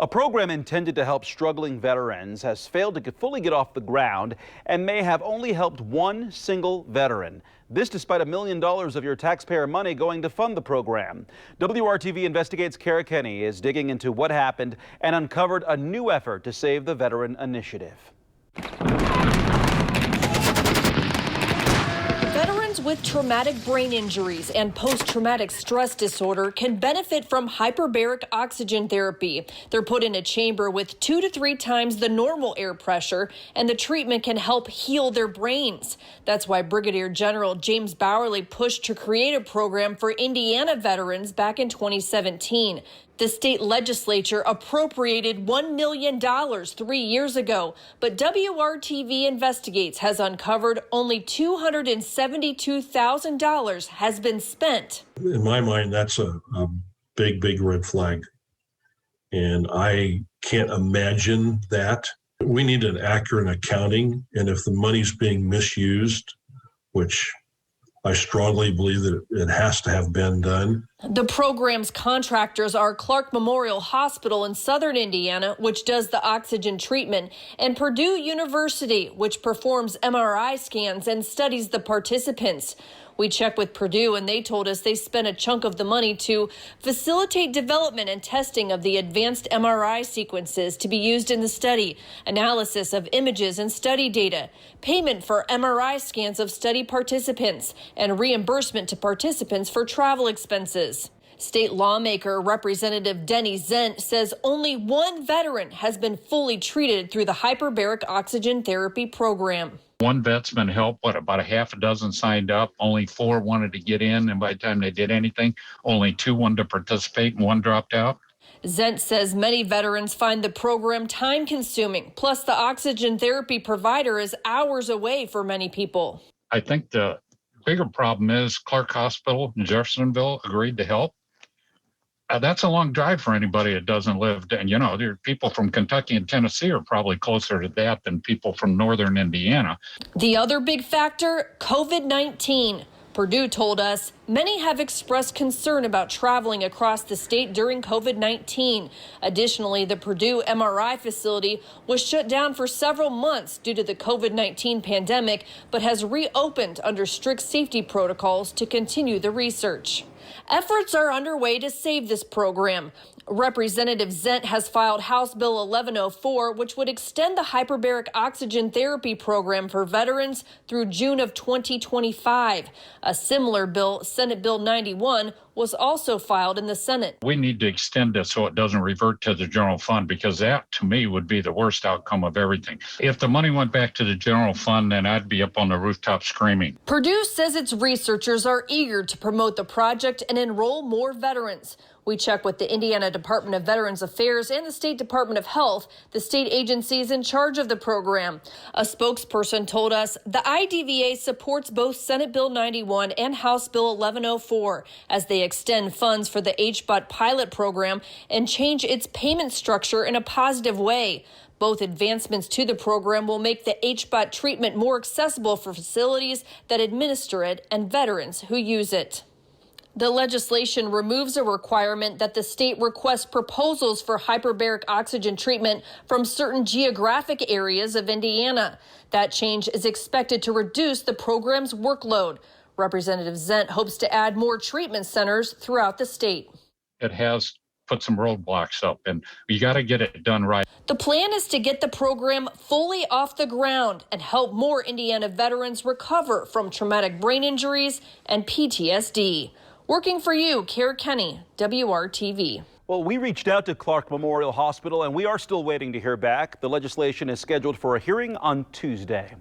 A program intended to help struggling veterans has failed to fully get off the ground and may have only helped one single veteran. This despite $1 million of your taxpayer money going to fund the program. WRTV Investigates Kara Kenny is digging into what happened and uncovered a new effort to save the veteran initiative. Veterans with traumatic brain injuries and post-traumatic stress disorder can benefit from hyperbaric oxygen therapy. They're put in a chamber with 2 to 3 times the normal air pressure, and the treatment can help heal their brains. That's why Brigadier General James Bowerly pushed to create a program for Indiana veterans back in 2017. The state legislature appropriated $1 million 3 years ago, but WRTV Investigates has uncovered only $272,000 has been spent. In my mind, that's a big red flag. And I can't imagine that. We need an accurate accounting, and if the money's being misused, which I strongly believe that it has to have been done. The program's contractors are Clark Memorial Hospital in southern Indiana, which does the oxygen treatment, and Purdue University, which performs MRI scans and studies the participants. We checked with Purdue, and they told us they spent a chunk of the money to facilitate development and testing of the advanced MRI sequences to be used in the study, analysis of images and study data, payment for MRI scans of study participants, and reimbursement to participants for travel expenses. State lawmaker Representative Denny Zent says only one veteran has been fully treated through the hyperbaric oxygen therapy program. One vet's been helped, about a half a dozen signed up, only 4 wanted to get in, and by the time they did anything, only 2 wanted to participate and 1 dropped out. Zent says many veterans find the program time-consuming, plus the oxygen therapy provider is hours away for many people. I think the bigger problem is Clark Hospital in Jeffersonville agreed to help. That's a long drive for anybody that doesn't live. And, there are people from Kentucky and Tennessee are probably closer to that than people from northern Indiana. The other big factor, COVID-19. Purdue told us many have expressed concern about traveling across the state during COVID-19. Additionally, the Purdue MRI facility was shut down for several months due to the COVID-19 pandemic, but has reopened under strict safety protocols to continue the research. Efforts are underway to save this program. Representative Zent has filed House Bill 1104, which would extend the hyperbaric oxygen therapy program for veterans through June of 2025. A similar bill, Senate Bill 91, was also filed in the Senate. We need to extend it so it doesn't revert to the general fund, because that, to me, would be the worst outcome of everything. If the money went back to the general fund, then I'd be up on the rooftop screaming. Purdue says its researchers are eager to promote the project and enroll more veterans. We checked with the Indiana Department of Veterans Affairs and the State Department of Health, the state agencies in charge of the program. A spokesperson told us the IDVA supports both Senate Bill 91 and House Bill 1104 as they extend funds for the HBOT pilot program and change its payment structure in a positive way. Both advancements to the program will make the HBOT treatment more accessible for facilities that administer it and veterans who use it. The legislation removes a requirement that the state request proposals for hyperbaric oxygen treatment from certain geographic areas of Indiana. That change is expected to reduce the program's workload. Representative Zent hopes to add more treatment centers throughout the state. It has put some roadblocks up, and you got to get it done right. The plan is to get the program fully off the ground and help more Indiana veterans recover from traumatic brain injuries and PTSD. Working for you, Kara Kenny, WRTV. Well, we reached out to Clark Memorial Hospital, and we are still waiting to hear back. The legislation is scheduled for a hearing on Tuesday.